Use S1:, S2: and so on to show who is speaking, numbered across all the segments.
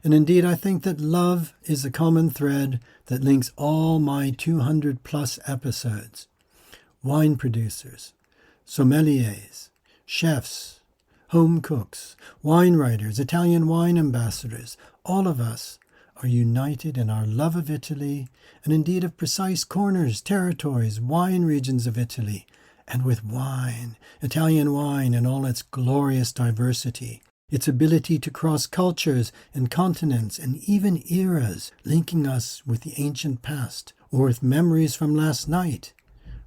S1: And indeed, I think that love is the common thread that links all my 200 plus episodes. Wine producers, sommeliers, chefs, home cooks, wine writers, Italian wine ambassadors, all of us are united in our love of Italy and indeed of precise corners, territories, wine regions of Italy, and with wine, Italian wine in all its glorious diversity, its ability to cross cultures and continents and even eras, linking us with the ancient past or with memories from last night,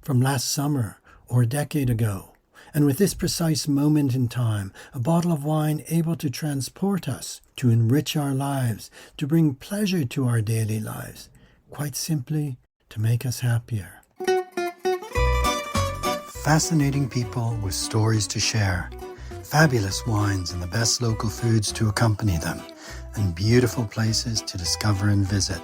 S1: from last summer or a decade ago. And with this precise moment in time, a bottle of wine able to transport us, to enrich our lives, to bring pleasure to our daily lives, quite simply to make us happier. Fascinating people with stories to share, fabulous wines and the best local foods to accompany them, and beautiful places to discover and visit.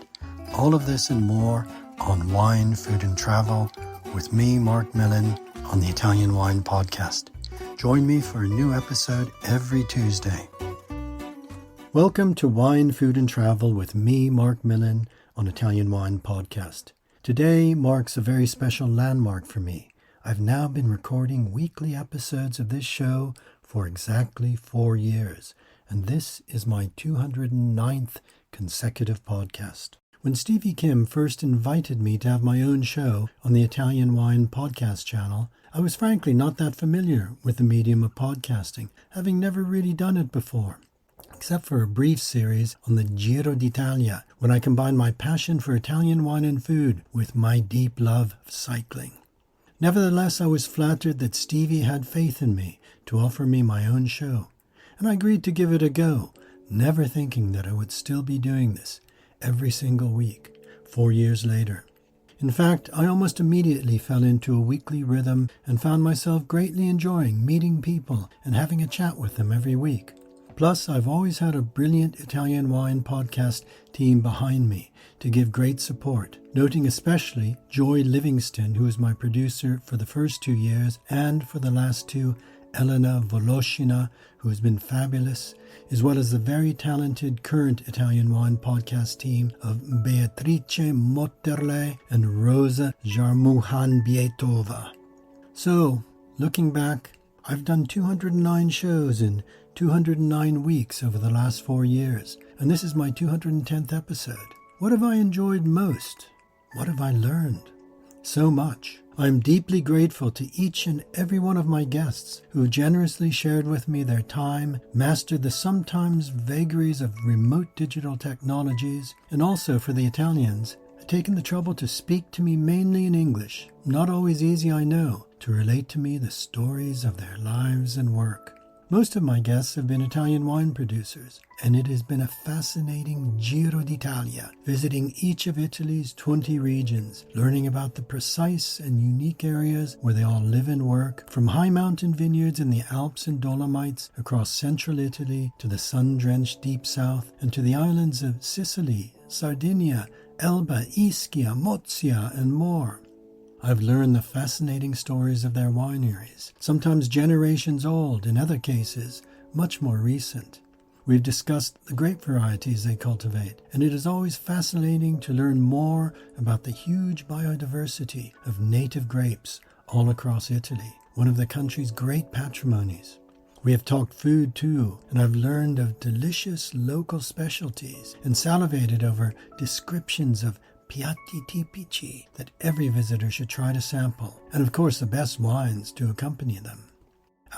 S1: All of this and more on Wine, Food and Travel with me, Marc Millon, on the Italian Wine Podcast. Join me for a new episode every Tuesday. Welcome to Wine, Food and Travel with me, Marc Millon, on Italian Wine Podcast. Today marks a very special landmark for me. I've now been recording weekly episodes of this show for exactly 4 years, and this is my 209th consecutive podcast. When Stevie Kim first invited me to have my own show on the Italian Wine Podcast channel, I was frankly not that familiar with the medium of podcasting, having never really done it before, except for a brief series on the Giro d'Italia, when I combined my passion for Italian wine and food with my deep love of cycling. Nevertheless, I was flattered that Stevie had faith in me to offer me my own show, and I agreed to give it a go, never thinking that I would still be doing this every single week, 4 years later. In fact, I almost immediately fell into a weekly rhythm and found myself greatly enjoying meeting people and having a chat with them every week. Plus, I've always had a brilliant Italian wine podcast team behind me to give great support, noting especially Joy Livingston, who was my producer for the first 2 years, and for the last 2, Elena Voloshina, who has been fabulous, as well as the very talented current Italian wine podcast team of Beatrice Motterle and Rosa Jarmuhan-Bietova. So, looking back, I've done 209 shows in 209 weeks over the last 4 years, and this is my 210th episode. What have I enjoyed most? What have I learned? So much. I am deeply grateful to each and every one of my guests who generously shared with me their time, mastered the sometimes vagaries of remote digital technologies, and also for the Italians, have taken the trouble to speak to me mainly in English, not always easy I know, to relate to me the stories of their lives and work. Most of my guests have been Italian wine producers, and it has been a fascinating Giro d'Italia, visiting each of Italy's 20 regions, learning about the precise and unique areas where they all live and work, from high mountain vineyards in the Alps and Dolomites across central Italy to the sun-drenched deep south, and to the islands of Sicily, Sardinia, Elba, Ischia, Mozia, and more. I've learned the fascinating stories of their wineries, sometimes generations old, in other cases much more recent. We've discussed the grape varieties they cultivate, and it is always fascinating to learn more about the huge biodiversity of native grapes all across Italy, one of the country's great patrimonies. We have talked food too, and I've learned of delicious local specialties and salivated over descriptions of piatti tipici that every visitor should try to sample, and of course the best wines to accompany them.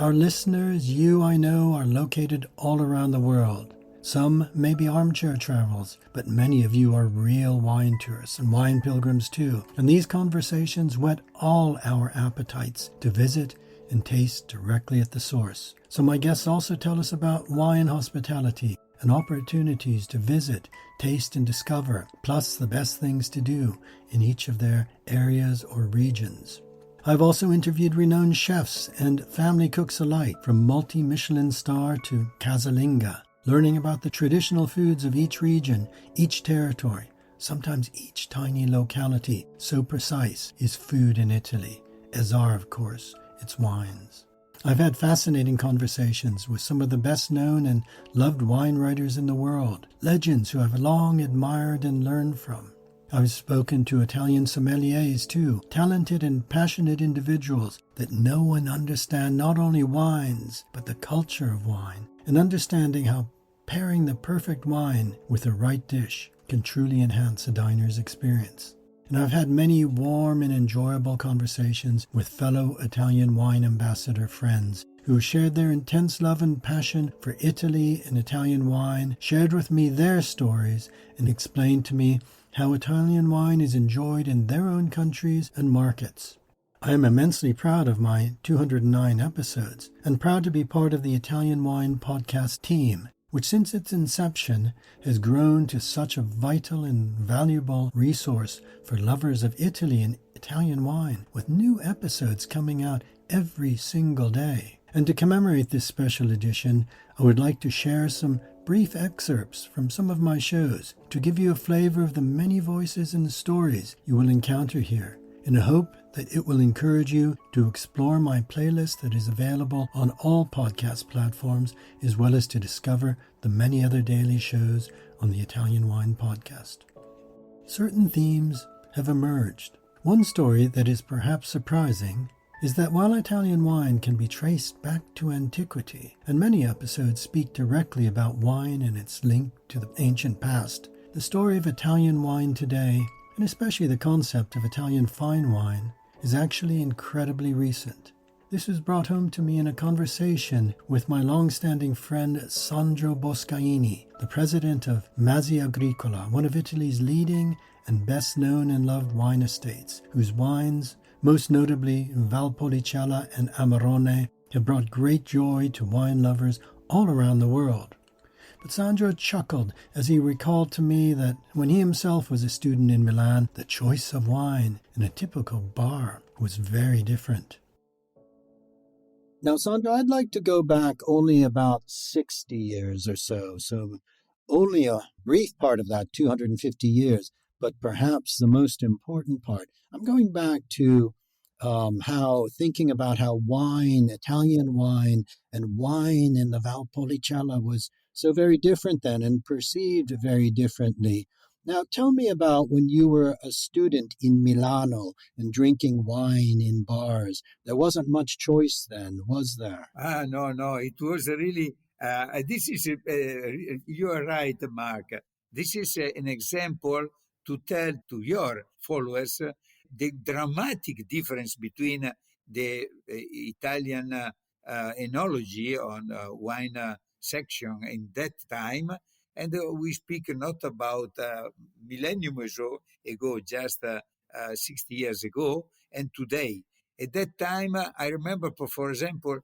S1: Our listeners, you I know, are located all around the world. Some may be armchair travels, but many of you are real wine tourists and wine pilgrims too, and these conversations whet all our appetites to visit and taste directly at the source. So my guests also tell us about wine hospitality and opportunities to visit, taste, and discover, plus the best things to do in each of their areas or regions. I've also interviewed renowned chefs and family cooks alike, from multi-Michelin star to casalinga, learning about the traditional foods of each region, each territory, sometimes each tiny locality. So precise is food in Italy, as are, of course, its wines. I've had fascinating conversations with some of the best known and loved wine writers in the world, legends who I've long admired and learned from. I've spoken to Italian sommeliers too, talented and passionate individuals that know and understand not only wines, but the culture of wine, and understanding how pairing the perfect wine with the right dish can truly enhance a diner's experience. And I've had many warm and enjoyable conversations with fellow Italian wine ambassador friends who shared their intense love and passion for Italy and Italian wine, shared with me their stories, and explained to me how Italian wine is enjoyed in their own countries and markets. I am immensely proud of my 209 episodes and proud to be part of the Italian Wine podcast team, which since its inception has grown to such a vital and valuable resource for lovers of Italy and Italian wine, with new episodes coming out every single day. And to commemorate this special edition, I would like to share some brief excerpts from some of my shows to give you a flavor of the many voices and stories you will encounter here, in a hope that it will encourage you to explore my playlist that is available on all podcast platforms, as well as to discover the many other daily shows on the Italian Wine Podcast. Certain themes have emerged. One story that is perhaps surprising is that while Italian wine can be traced back to antiquity, and many episodes speak directly about wine and its link to the ancient past, the story of Italian wine today, and especially the concept of Italian fine wine, is actually incredibly recent. This was brought home to me in a conversation with my long-standing friend Sandro Boscaini, the president of Masi Agricola, one of Italy's leading and best-known and loved wine estates, whose wines, most notably Valpolicella and Amarone, have brought great joy to wine lovers all around the world. But Sandro chuckled as he recalled to me that when he himself was a student in Milan, the choice of wine in a typical bar was very different. Now, Sandro, I'd like to go back only about 60 years or so only a brief part of that, 250 years, but perhaps the most important part. I'm going back to thinking about how wine, Italian wine, and wine in the Valpolicella was so very different then and perceived very differently. Now, tell me about when you were a student in Milano and drinking wine in bars. There wasn't much choice then, was there?
S2: No, it was really, you are right, Mark. This is an example to tell to your followers the dramatic difference between the Italian enology on wine section in that time, and we speak not about millennium ago, just 60 years ago, and today. At that time, I remember, for example,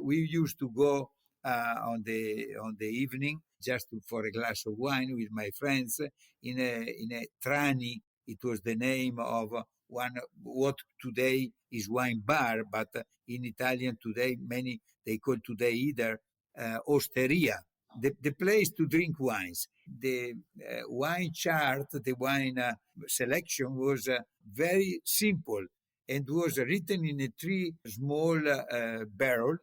S2: we used to go on the evening just for a glass of wine with my friends in a Trani. It was the name of one what today is wine bar, but in Italian today many they call today either osteria, the place to drink wines. The wine chart, the wine selection was very simple and was written in a three small barrel: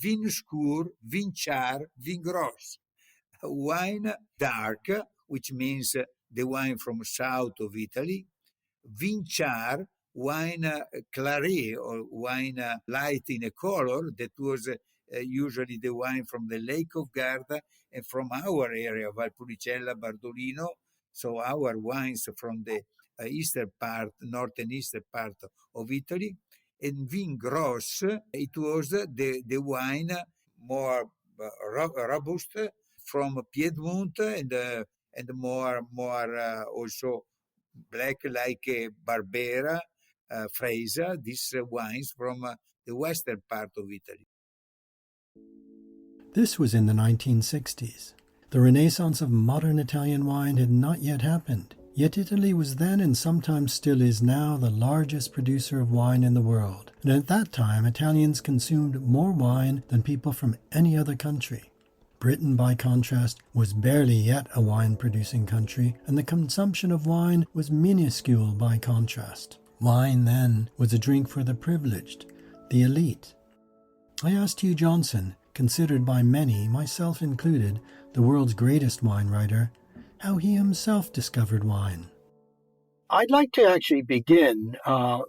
S2: vin scur, vin char, vin gros. Wine dark, which means the wine from south of Italy. Vin char, wine claret, or wine light in a color, that was usually the wine from the Lake of Garda and from our area, Valpolicella, Bardolino. So our wines from the eastern part, northern eastern part of Italy. And vin gros, it was the wine more robust from Piedmont and more also black like Barbera, Freisa, these wines from the western part of Italy.
S1: This was in the 1960s. The renaissance of modern Italian wine had not yet happened, yet Italy was then and sometimes still is now the largest producer of wine in the world. And at that time, Italians consumed more wine than people from any other country. Britain, by contrast, was barely yet a wine-producing country, and the consumption of wine was minuscule by contrast. Wine, then, was a drink for the privileged, the elite. I asked Hugh Johnson, considered by many, myself included, the world's greatest wine writer, how he himself discovered wine. I'd like to actually begin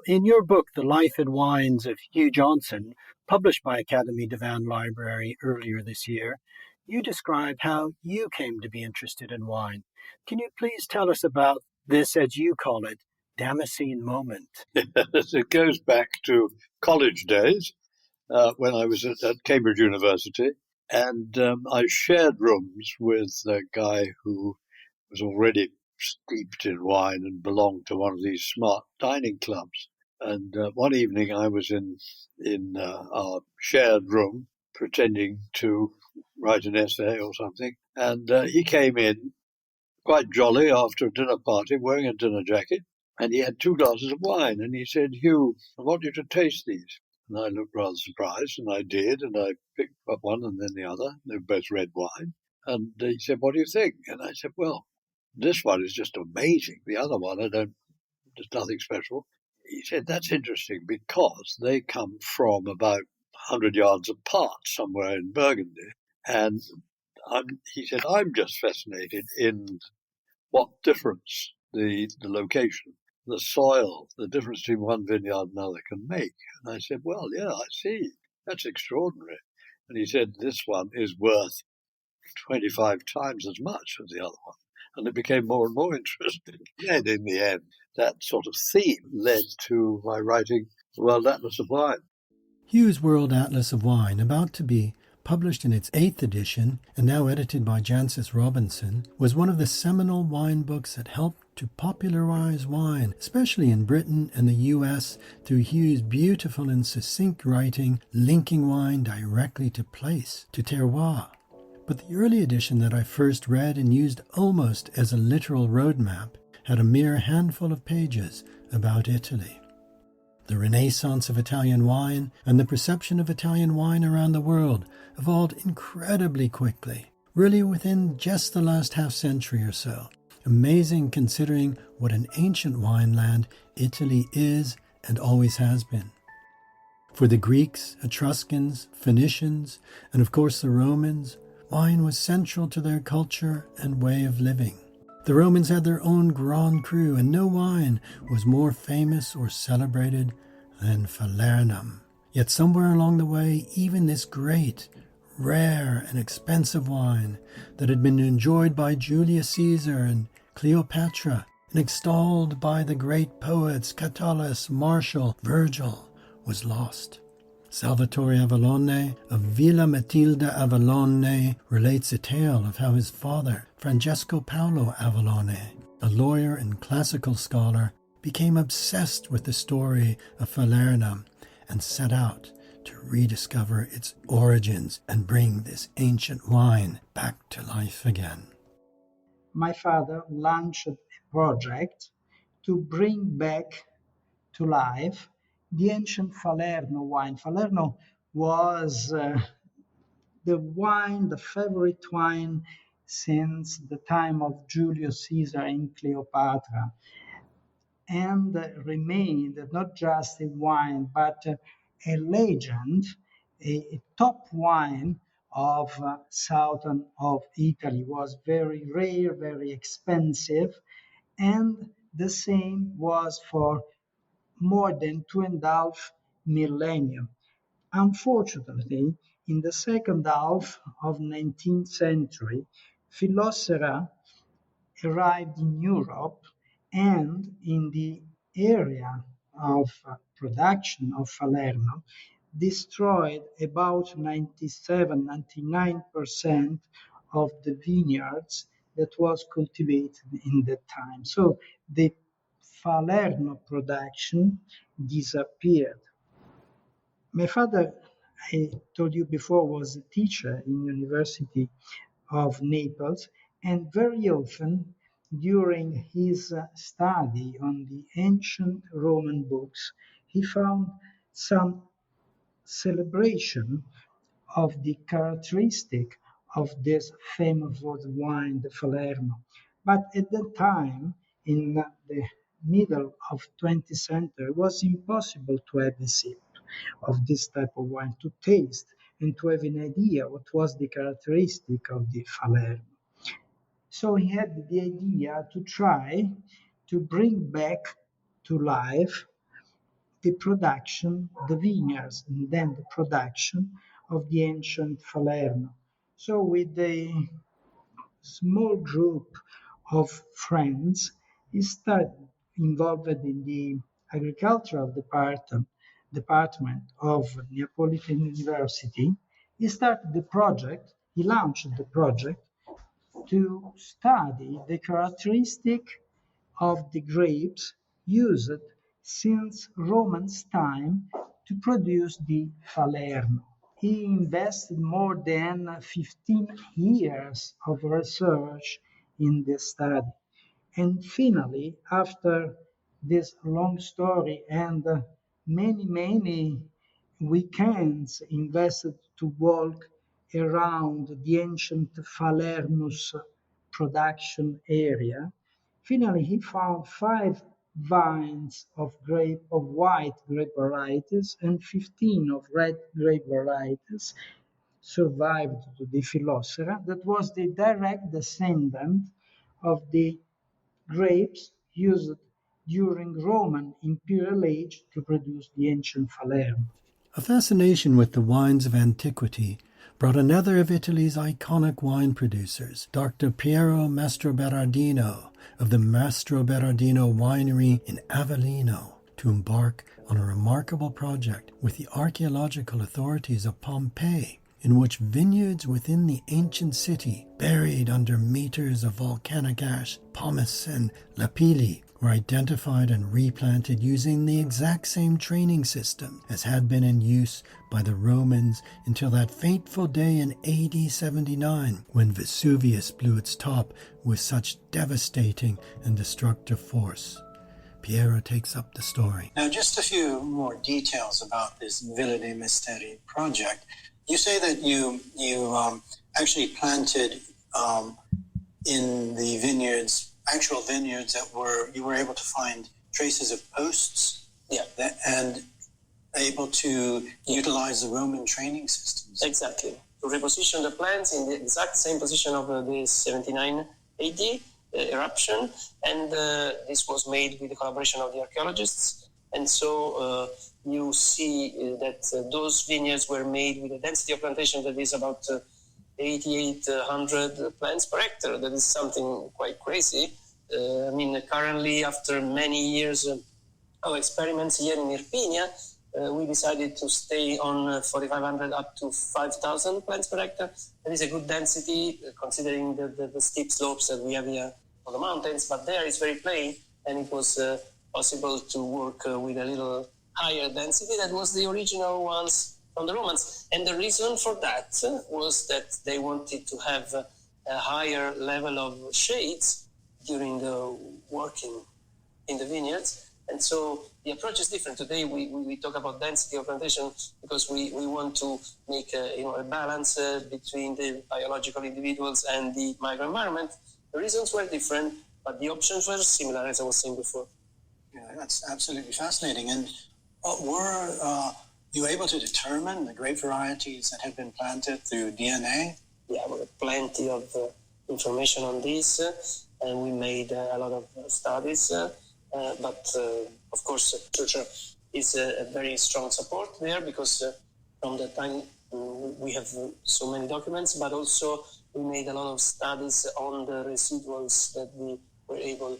S1: in your book, The Life and Wines of Hugh Johnson, published by Academy Divan Library earlier this year. You describe how you came to be interested in wine. Can you please tell us about this, as you call it, Damascene moment?
S3: It goes back to college days when I was at Cambridge University, and I shared rooms with a guy who was already steeped in wine and belonged to one of these smart dining clubs. And one evening I was in our shared room pretending to write an essay or something, and he came in quite jolly after a dinner party, wearing a dinner jacket, and he had 2 glasses of wine, and he said, "Hugh, I want you to taste these." And I looked rather surprised, and I did, and I picked up one and then the other. They were both red wine. And he said, "What do you think?" And I said, "Well, this one is just amazing. The other one, there's nothing special." He said, "That's interesting because they come from about 100 yards apart somewhere in Burgundy." And he said, "I'm just fascinated in what difference the location, the soil, the difference between one vineyard and another can make." And I said, "Well, yeah, I see. That's extraordinary." And he said, "This one is worth 25 times as much as the other one." And it became more and more interesting. And in the end, that sort of theme led to my writing The World Atlas of Wine.
S1: Hugh's World Atlas of Wine, about to be published in its 8th edition and now edited by Jancis Robinson, was one of the seminal wine books that helped to popularize wine, especially in Britain and the US, through Hugh's beautiful and succinct writing, linking wine directly to place, to terroir. But the early edition that I first read and used almost as a literal roadmap had a mere handful of pages about Italy. The renaissance of Italian wine and the perception of Italian wine around the world evolved incredibly quickly, really within just the last half-century or so. Amazing considering what an ancient wine land Italy is and always has been. For the Greeks, Etruscans, Phoenicians, and of course the Romans, wine was central to their culture and way of living. The Romans had their own Grand Cru, and no wine was more famous or celebrated than Falernum. Yet somewhere along the way, even this great, rare, and expensive wine that had been enjoyed by Julius Caesar and Cleopatra and extolled by the great poets Catullus, Martial, Virgil, was lost. Salvatore Avallone of Villa Matilda Avallone relates a tale of how his father, Francesco Paolo Avallone, a lawyer and classical scholar, became obsessed with the story of Falernum and set out to rediscover its origins and bring this ancient wine back to life again.
S4: My father launched a project to bring back to life the ancient Falerno wine. Falerno was the favorite wine since the time of Julius Caesar and Cleopatra, and remained not just a wine, but a legend, a top wine of southern of Italy. Was very rare, very expensive, and the same was for more than 2.5 millennium. Unfortunately, in the second half of 19th century, Phylloxera arrived in Europe, and in the area of production of Falerno destroyed about 97-99% of the vineyards that was cultivated in that time. So the Falerno production disappeared. My father, I told you before, was a teacher in University of Naples, and very often during his study on the ancient Roman books, he found some celebration of the characteristic of this famous wine, the Falerno. But at that time, in the middle of 20th century, it was impossible to have a sip. of this type of wine to taste and to have an idea what was the characteristic of the Falerno. So he had the idea to try to bring back to life the production, the vineyards, and then the production of the ancient Falerno. So with a small group of friends, he started involved in the agricultural department of Neapolitan University. He started the project, he launched the project to study the characteristic of the grapes used since Romans' time to produce the Falerno. He invested more than 15 years of research in this study. And finally, after this long story and many weekends invested to walk around the ancient Falernus production area, finally he found 5 vines of white grape varieties and 15 of red grape varieties survived to the Phylloxera. That was the direct descendant of the grapes used during Roman imperial age to produce the ancient Falerno.
S1: A fascination with the wines of antiquity brought another of Italy's iconic wine producers, Dr. Piero Mastroberardino of the Mastroberardino Winery in Avellino, to embark on a remarkable project with the archaeological authorities of Pompeii, in which vineyards within the ancient city, buried under meters of volcanic ash, pumice and lapilli, were identified and replanted using the exact same training system as had been in use by the Romans until that fateful day in AD 79 when Vesuvius blew its top with such devastating and destructive force. Piero takes up the story.
S5: Now, just a few more details about this Villa dei Misteri project. You say that you actually planted in the vineyards, actual vineyards you were able to find traces of posts, and able to utilize the Roman training systems.
S6: Exactly. To reposition the plants in the exact same position of the 79 AD eruption, and this was made with the collaboration of the archaeologists. And so you see that those vineyards were made with a density of plantation that is about 8,800 plants per hectare. That is something quite crazy. Currently, after many years of experiments here in Irpinia, we decided to stay on 4,500 up to 5,000 plants per hectare. That is a good density considering the steep slopes that we have here on the mountains, but there it's very plain, and it was possible to work with a little higher density. That was the original ones from the Romans. And the reason for that was that they wanted to have a higher level of shades during the working in the vineyards. And so the approach is different. Today we talk about density of plantation because we want to make a balance between the biological individuals and the microenvironment. The reasons were different, but the options were similar, as I was saying before.
S5: Yeah, that's absolutely fascinating. And were you able to determine the grape varieties that have been planted through DNA?
S6: Yeah, we have plenty of information on this, and we made a lot of studies. But of course, literature is a very strong support there because from the time we have so many documents, but also we made a lot of studies on the residuals that we were able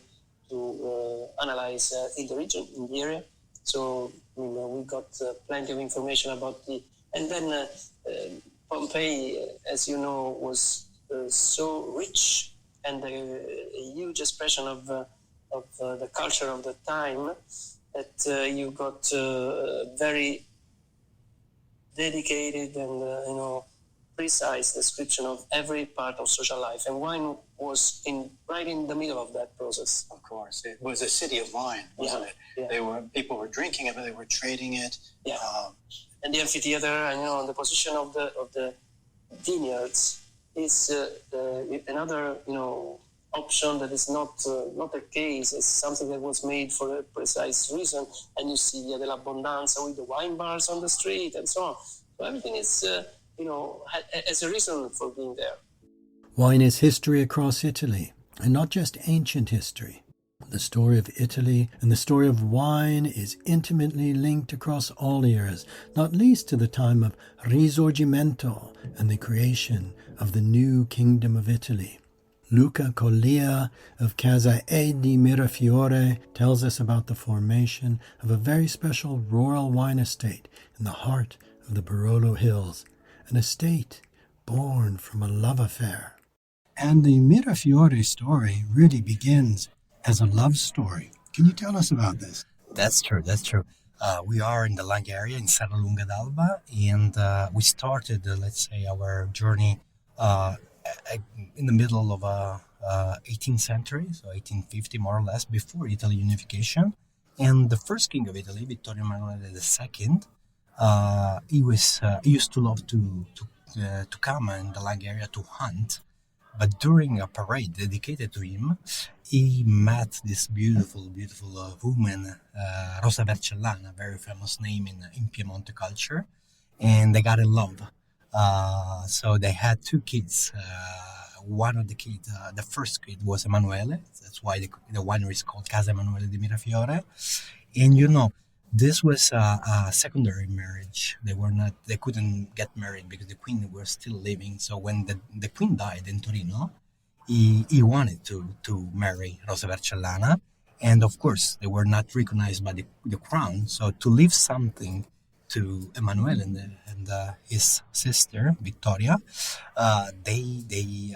S6: to analyze in the region, in the area. So we got plenty of information about and then Pompeii, as you know, was so rich and a huge expression of the culture of the time that you got very dedicated and precise description of every part of social life, and wine was right in the middle of that process.
S5: Of course, it was a city of wine, wasn't it? Yeah. People were drinking it, but they were trading it.
S6: Yeah, and the amphitheater, and the position of the vineyards is another option that is not a case. It's something that was made for a precise reason. And you see Via dell'Abbondanza with the wine bars on the street and so on. So everything is, has a reason for being there.
S1: Wine is history across Italy, and not just ancient history. The story of Italy and the story of wine is intimately linked across all eras, not least to the time of Risorgimento and the creation of the new Kingdom of Italy. Luca Collia of Casa E di Mirafiore tells us about the formation of a very special rural wine estate in the heart of the Barolo Hills, an estate born from a love affair. And the Mirafiore story really begins as a love story. Can you tell us about this?
S7: That's true. We are in the Lang area in Serralunga d'Alba, and we started, let's say, our journey in the middle of 18th century, so 1850 more or less, before Italy unification. And the first king of Italy, Vittorio Emanuele II, he used to love to come in the Lang area to hunt. But during a parade dedicated to him, he met this beautiful woman, Rosa Vercellana, a very famous name in Piemonte culture, and they got in love. So they had two kids. One of the kids, the first kid was Emanuele. That's why the winery is called Casa Emanuele di Mirafiore. And this was a secondary marriage. They couldn't get married because the queen was still living. So when the queen died in Torino, he wanted to marry Rosa Vercellana. And of course, they were not recognized by the crown. So to leave something to Emanuele and his sister, Vittoria, let's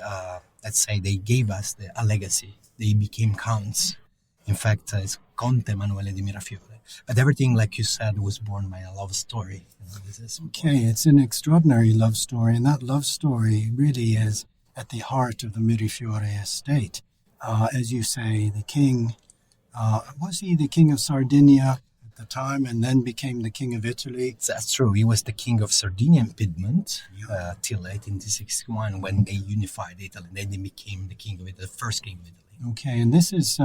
S7: say they gave us a legacy. They became counts. In fact, it's Conte Emanuele di Mirafiore. But everything, like you said, was born by a love story.
S1: Okay, it's an extraordinary love story, and that love story really is at the heart of the Mirafiore estate. As you say, the king, was he the king of Sardinia at the time and then became the king of Italy?
S7: That's true. He was the king of Sardinia and Piedmont till 1861 when they unified Italy. Then they became the king of Italy, the first king of Italy.
S1: Okay, and this is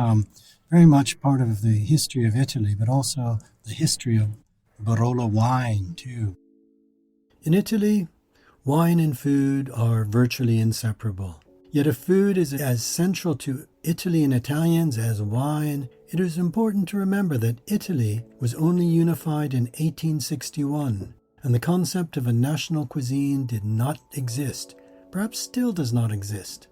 S1: very much part of the history of Italy, but also the history of Barolo wine, too. In Italy, wine and food are virtually inseparable. Yet if food is as central to Italy and Italians as wine, it is important to remember that Italy was only unified in 1861, and the concept of a national cuisine did not exist, perhaps still does not exist.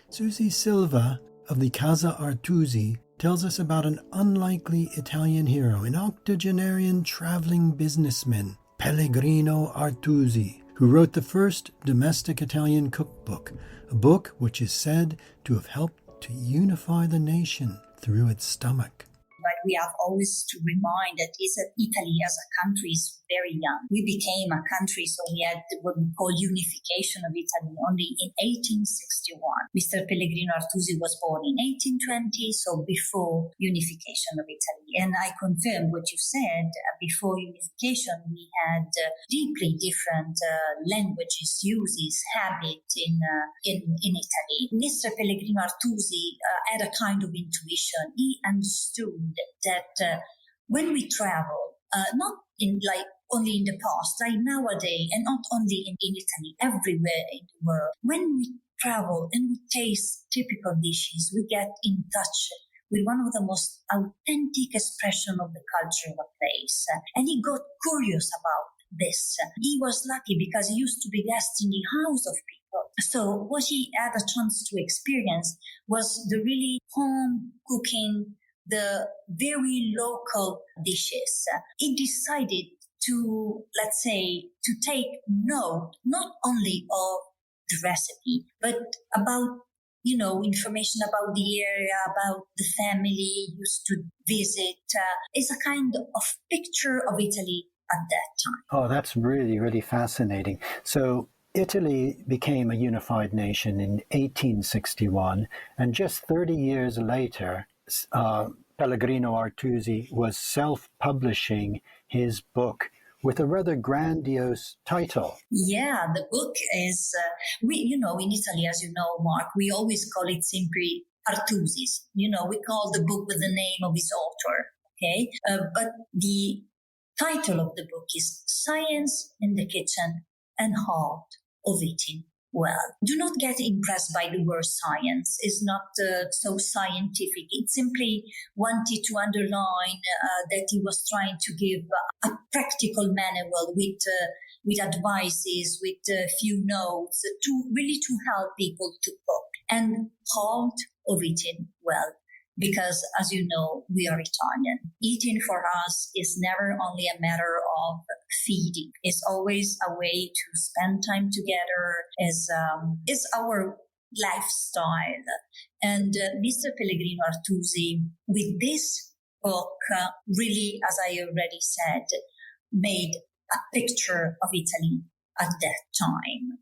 S1: Susie Silva of the Casa Artusi tells us about an unlikely Italian hero, an octogenarian traveling businessman, Pellegrino Artusi, who wrote the first domestic Italian cookbook, a book which is said to have helped to unify the nation through its stomach.
S8: But we have always to remind that Italy as a country is very young. We became a country, so we had what we call unification of Italy only in 1861. Mr. Pellegrino Artusi was born in 1820, so before unification of Italy. And I confirm what you said. Before unification, we had deeply different languages, uses, habits in Italy. Mr. Pellegrino Artusi had a kind of intuition. He understood that when we travel, not in only in the past, like nowadays, and not only in Italy, everywhere in the world, when we travel and we taste typical dishes, we get in touch with one of the most authentic expression of the culture of a place. And he got curious about this. He was lucky because he used to be guest in the house of people. So what he had a chance to experience was the really home cooking, the very local dishes. He decided to, let's say, to take note not only of the recipe, but about, information about the area, about the family he used to visit. It's a kind of picture of Italy at that time.
S9: Oh, that's really, really fascinating. So Italy became a unified nation in 1861, and just 30 years later, Pellegrino Artusi was self-publishing his book, with a rather grandiose title.
S8: Yeah, the book is, in Italy, as you know, Mark, we always call it simply Artusis. We call the book with the name of its author, okay? But the title of the book is Science in the Kitchen and Art of Eating Well. Do not get impressed by the word science. It's not so scientific. It simply wanted to underline that he was trying to give a practical manual with advices, with a few notes to help people to cook. And art of eating well. Because, as you know, we are Italian. Eating for us is never only a matter of feeding. It's always a way to spend time together. It's our lifestyle. And Mr. Pellegrino Artusi, with this book, really, as I already said, made a picture of Italy at that time.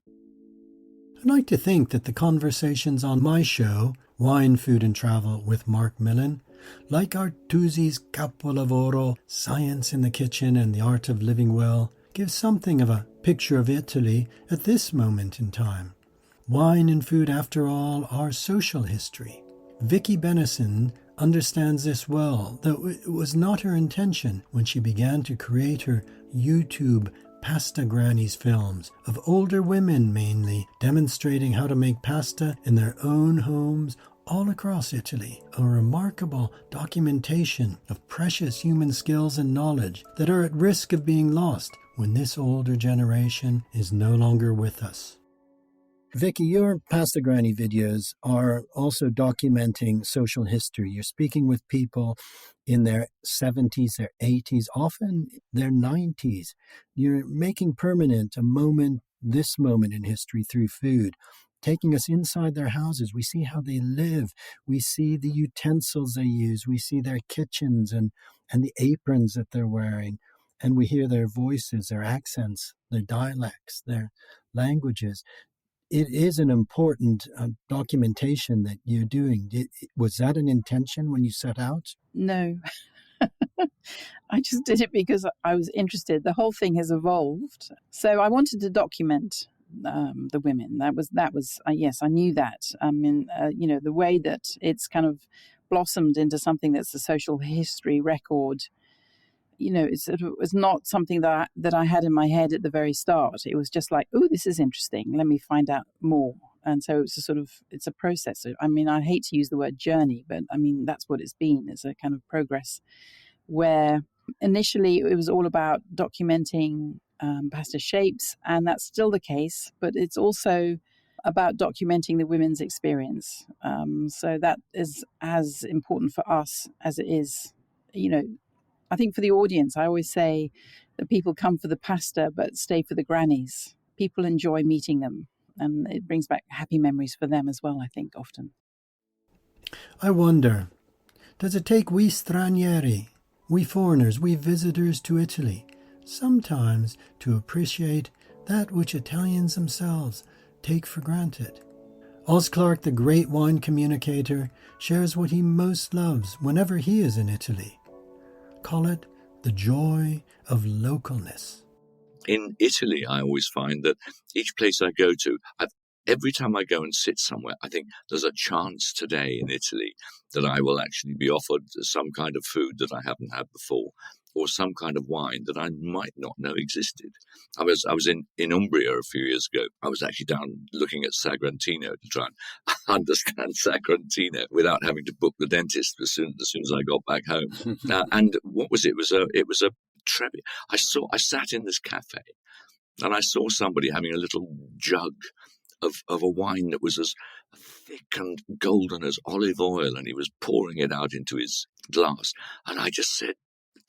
S1: I'd like to think that the conversations on my show, Wine, Food and Travel with Marc Millon, like Artusi's Capolavoro, Science in the Kitchen and the Art of Living Well, give something of a picture of Italy at this moment in time. Wine and food, after all, are social history. Vicky Bennison understands this well, though it was not her intention when she began to create her YouTube Pasta Grannies films of older women mainly demonstrating how to make pasta in their own homes all across Italy, a remarkable documentation of precious human skills and knowledge that are at risk of being lost when this older generation is no longer with us. Vicky, your Pasta Granny videos are also documenting social history. You're speaking with people in their 70s, their 80s, often their 90s. You're making permanent this moment in history through food, taking us inside their houses. We see how they live. We see the utensils they use. We see their kitchens and the aprons that they're wearing. And we hear their voices, their accents, their dialects, their languages. It is an important documentation that you're doing. Was that an intention when you set out?
S10: No. I just did it because I was interested. The whole thing has evolved. So I wanted to document the women. That was yes, I knew that. I mean, the way that it's kind of blossomed into something that's a social history record. It was not something that I had in my head at the very start. It was just like, oh, this is interesting. Let me find out more. And so it's a process. I mean, I hate to use the word journey, but I mean, that's what it's been. It's a kind of progress where initially it was all about documenting pasta shapes, and that's still the case, but it's also about documenting the women's experience. So that is as important for us as it is, I think for the audience, I always say that people come for the pasta but stay for the grannies. People enjoy meeting them, and it brings back happy memories for them as well, I think, often.
S1: I wonder, does it take we stranieri, we foreigners, we visitors to Italy, sometimes to appreciate that which Italians themselves take for granted? Os Clark, the great wine communicator, shares what he most loves whenever he is in Italy. Call it the joy of localness.
S11: In Italy, I always find that each place I go to, every time I go and sit somewhere, I think there's a chance today in Italy that I will actually be offered some kind of food that I haven't had before, or some kind of wine that I might not know existed. I was in Umbria a few years ago. I was actually down looking at Sagrantino to try and understand Sagrantino without having to book the dentist as soon as I got back home. And what was it? It was a Trevi. I sat in this cafe and I saw somebody having a little jug of a wine that was as thick and golden as olive oil, and he was pouring it out into his glass. And I just said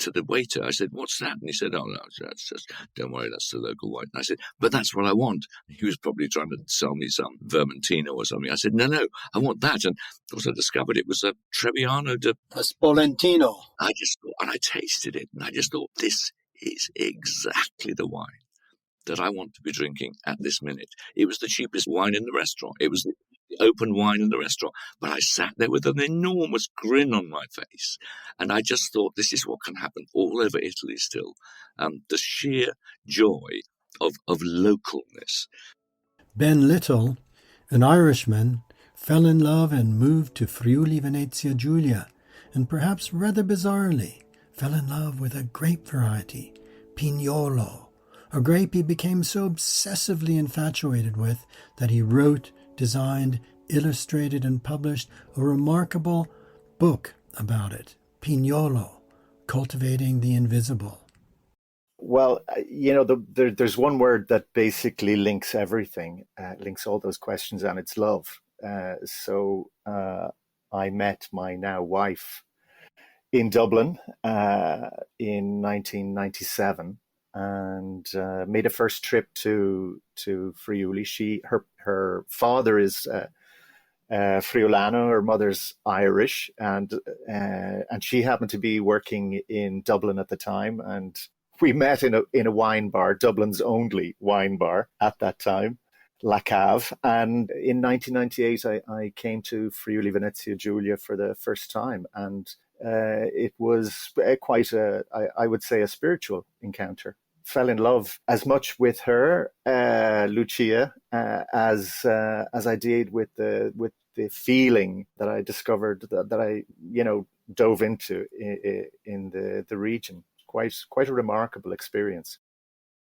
S11: to the waiter, I said, "What's that?" And he said, "Oh, no, that's just, don't worry, that's the local wine." And I said, "But that's what I want." He was probably trying to sell me some Vermentino or something. I said, no, I want that. And of course I discovered it was a Trebbiano
S1: a Spolentino.
S11: I just thought, and I tasted it, and I just thought, this is exactly the wine that I want to be drinking at this minute. It was the cheapest wine in the restaurant. It was open wine in the restaurant, but I sat there with an enormous grin on my face. And I just thought, this is what can happen all over Italy still. The sheer joy of localness.
S1: Ben Little, an Irishman, fell in love and moved to Friuli Venezia Giulia, and perhaps rather bizarrely, fell in love with a grape variety, Pignolo, a grape he became so obsessively infatuated with that he wrote, designed, illustrated, and published a remarkable book about it, Pignolo, Cultivating the Invisible.
S12: Well, there's one word that basically links everything, links all those questions, and it's love. So I met my now wife in Dublin in 1997 and made a first trip to Friuli. Her father is Friulano, her mother's Irish, and she happened to be working in Dublin at the time, and we met in a wine bar, Dublin's only wine bar at that time, La Cave. And in 1998, I came to Friuli Venezia Giulia for the first time, and it was quite I would say, a spiritual encounter. Fell in love as much with her, Lucia, as I did with the feeling that I discovered that I dove into in the region. Quite a remarkable experience.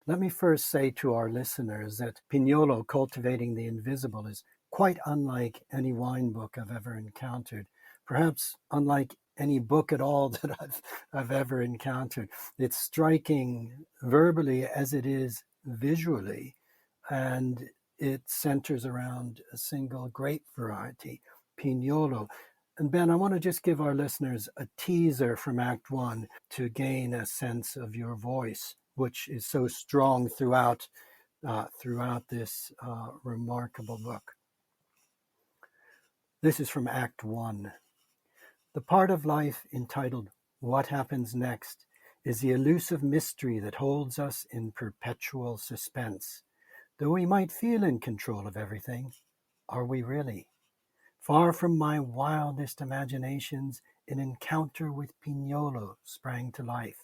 S9: Let me first say to our listeners that Pignolo, Cultivating the Invisible, is quite unlike any wine book I've ever encountered, perhaps unlike any book at all that I've ever encountered. It's striking verbally as it is visually, and it centers around a single grape variety, Pignolo. And Ben, I want to just give our listeners a teaser from Act One to gain a sense of your voice, which is so strong throughout this remarkable book. This is from Act One. The part of life entitled What Happens Next is the elusive mystery that holds us in perpetual suspense. Though we might feel in control of everything, are we really? Far from my wildest imaginations, an encounter with Pignolo sprang to life,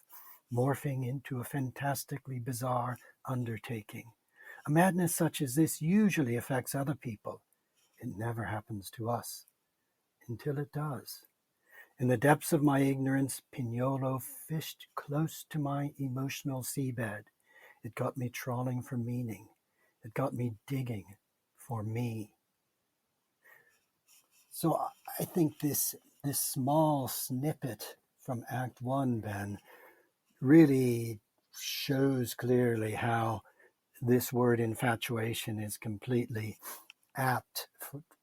S9: morphing into a fantastically bizarre undertaking. A madness such as this usually affects other people. It never happens to us, until it does. In the depths of my ignorance, Pignolo fished close to my emotional seabed. It got me trawling for meaning. It got me digging for me. So I think this small snippet from Act One, Ben, really shows clearly how this word infatuation is completely apt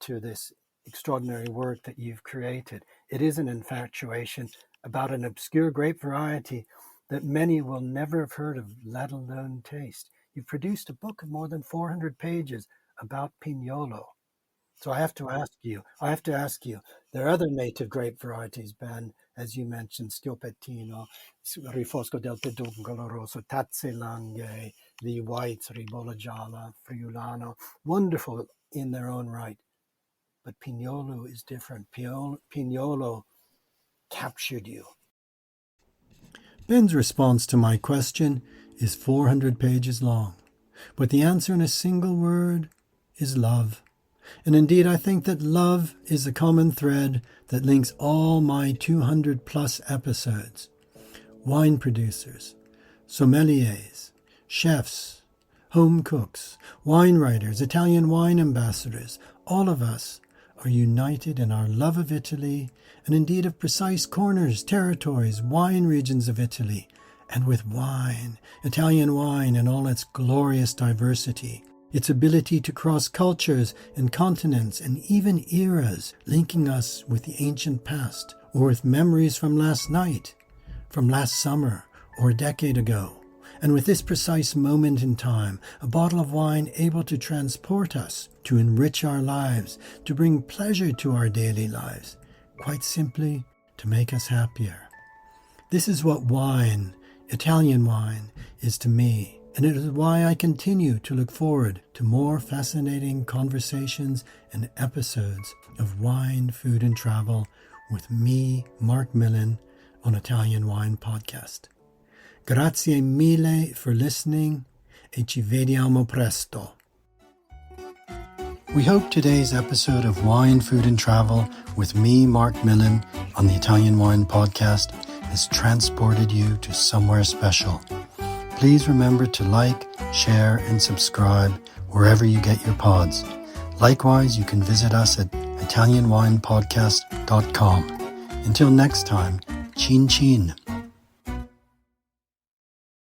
S9: to this extraordinary work that you've created. It is an infatuation about an obscure grape variety that many will never have heard of, let alone taste. You've produced a book of more than 400 pages about Pignolo. So I have to ask you, there are other native grape varieties, Ben, as you mentioned, Schiopettino, Rifosco del Pedungolo Rosso, Tazzelanghe, the Whites, Ribolla Gialla, Friulano, wonderful in their own right. But Pignolo is different. Pignolo captured you.
S1: Ben's response to my question is 400 pages long, but the answer in a single word is love. And indeed, I think that love is the common thread that links all my 200 plus episodes. Wine producers, sommeliers, chefs, home cooks, wine writers, Italian wine ambassadors, all of us are united in our love of Italy and indeed of precise corners, territories, wine regions of Italy, and with wine, Italian wine in all its glorious diversity, its ability to cross cultures and continents and even eras, linking us with the ancient past or with memories from last night, from last summer or a decade ago. And with this precise moment in time, a bottle of wine able to transport us, to enrich our lives, to bring pleasure to our daily lives, quite simply to make us happier. This is what wine, Italian wine, is to me. And it is why I continue to look forward to more fascinating conversations and episodes of Wine, Food and Travel with me, Marc Millon, on Italian Wine Podcast. Grazie mille for listening e ci vediamo presto. We hope today's episode of Wine, Food and Travel with me, Marc Millon, on the Italian Wine Podcast has transported you to somewhere special. Please remember to like, share, and subscribe wherever you get your pods. Likewise, you can visit us at ItalianWinePodcast.com. Until next time, chin chin.